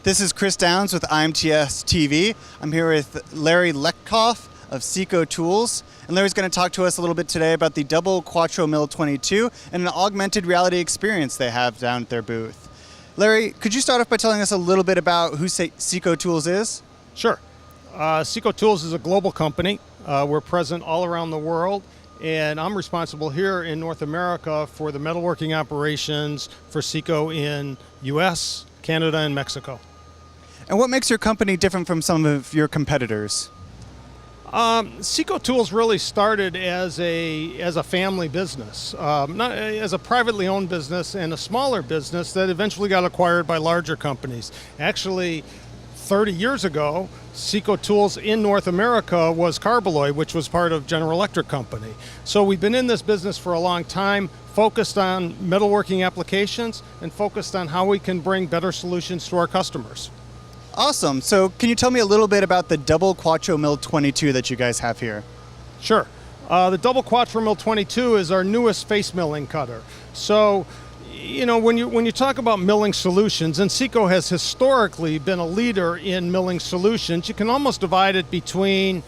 This is Chris Downs with IMTS TV. I'm here with Larry Leckhoff of SECO Tools. And Larry's going to talk to us a little bit today about the Double Quattro Mill 22 and an augmented reality experience they have down at their booth. Larry, could you start off by telling us a little bit about who SECO Tools is? Sure. SECO Tools is a global company. We're present all around the world, and I'm responsible here in North America for the metalworking operations for SECO in US, Canada, and Mexico. And what makes your company different from some of your competitors? SECO Tools really started as a family business, not as a privately owned business and a smaller business that eventually got acquired by larger companies. Actually, 30 years ago, SECO Tools in North America was Carbaloy, which was part of General Electric Company. So we've been in this business for a long time, focused on metalworking applications and focused on how we can bring better solutions to our customers. Awesome. So can you tell me a little bit about the Double Quattro Mill 22 that you guys have here? Sure. The Double Quattro Mill 22 is our newest face milling cutter. So, you know, when you talk about milling solutions, and SECO has historically been a leader in milling solutions, you can almost divide it between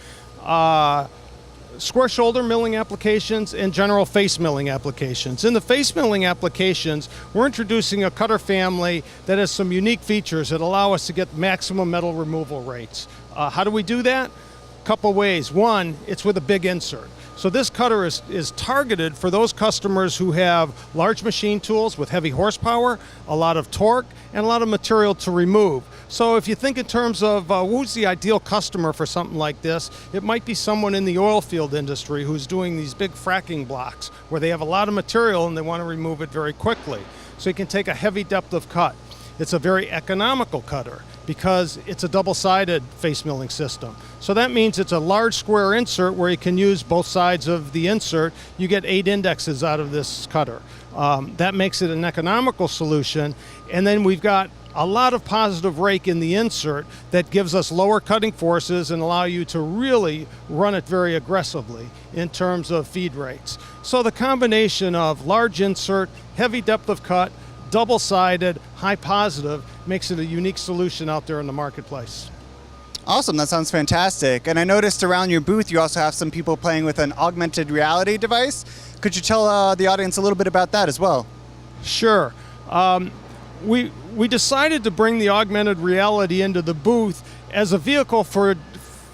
square shoulder milling applications and general face milling applications. In the face milling applications, we're introducing a cutter family that has some unique features that allow us to get maximum metal removal rates. How do we do that? A couple ways. One, it's with a big insert. So this cutter is targeted for those customers who have large machine tools with heavy horsepower, a lot of torque, and a lot of material to remove. So if you think in terms of who's the ideal customer for something like this, it might be someone in the oil field industry who's doing these big fracking blocks where they have a lot of material and they want to remove it very quickly. So you can take a heavy depth of cut. It's a very economical cutter because it's a double-sided face milling system. So that means it's a large square insert where you can use both sides of the insert. You get 8 indexes out of this cutter. That makes it an economical solution. And then we've got a lot of positive rake in the insert that gives us lower cutting forces and allow you to really run it very aggressively in terms of feed rates. So the combination of large insert, heavy depth of cut, double-sided, high positive, makes it a unique solution out there in the marketplace. Awesome, that sounds fantastic. And I noticed around your booth you also have some people playing with an augmented reality device. Could you tell the audience a little bit about that as well? Sure. We decided to bring the augmented reality into the booth as a vehicle for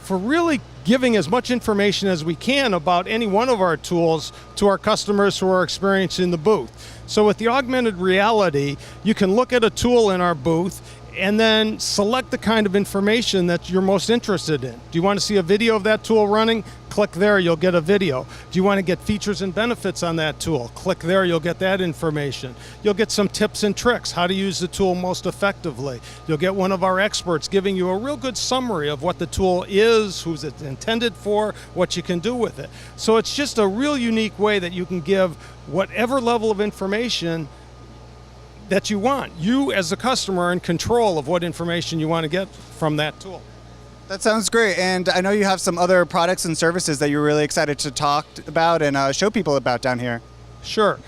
really giving as much information as we can about any one of our tools to our customers who are experiencing the booth. So with the augmented reality, you can look at a tool in our booth and then select the kind of information that you're most interested in. Do you want to see a video of that tool running? Click there, you'll get a video. Do you want to get features and benefits on that tool? Click there, you'll get that information. You'll get some tips and tricks, how to use the tool most effectively. You'll get one of our experts giving you a real good summary of what the tool is, who's it intended for, what you can do with it. So it's just a real unique way that you can give whatever level of information that you want. You as a customer are in control of what information you want to get from that tool. That sounds great, and I know you have some other products and services that you're really excited to talk about and show people about down here. Sure.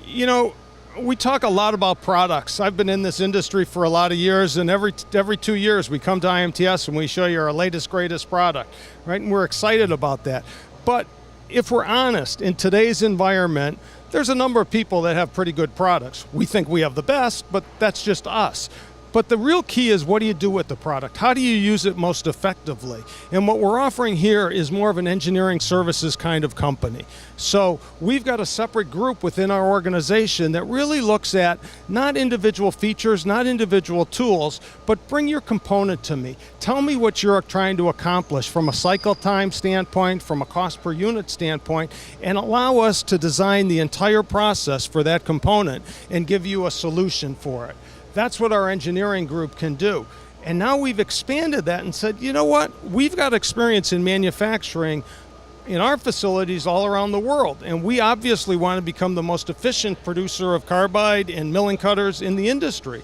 You know, we talk a lot about products. I've been in this industry for a lot of years, and every 2 years we come to IMTS and we show you our latest, greatest product, right? And we're excited about that. But if we're honest, in today's environment, there's a number of people that have pretty good products. We think we have the best, but that's just us. But the real key is, what do you do with the product? How do you use it most effectively? And what we're offering here is more of an engineering services kind of company. So we've got a separate group within our organization that really looks at not individual features, not individual tools, but bring your component to me. Tell me what you're trying to accomplish from a cycle time standpoint, from a cost per unit standpoint, and allow us to design the entire process for that component and give you a solution for it. That's what our engineering group can do. And now we've expanded that and said, you know what? We've got experience in manufacturing in our facilities all around the world. And we obviously want to become the most efficient producer of carbide and milling cutters in the industry.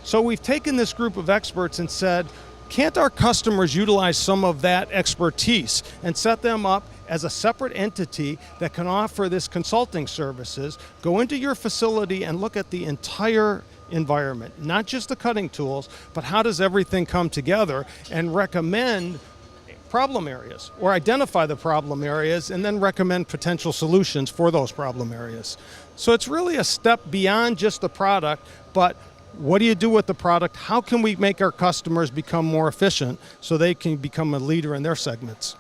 So we've taken this group of experts and said, can't our customers utilize some of that expertise and set them up as a separate entity that can offer this consulting services, go into your facility and look at the entire environment, not just the cutting tools, but how does everything come together and recommend problem areas or identify the problem areas and then recommend potential solutions for those problem areas. So it's really a step beyond just the product, but what do you do with the product? How can we make our customers become more efficient so they can become a leader in their segments?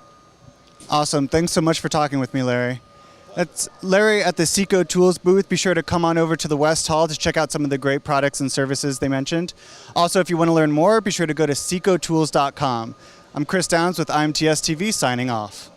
Awesome. Thanks so much for talking with me, Larry. That's Larry at the SECO Tools booth. Be sure to come on over to the West Hall to check out some of the great products and services they mentioned. Also, if you want to learn more, be sure to go to secotools.com. I'm Chris Downs with IMTS TV signing off.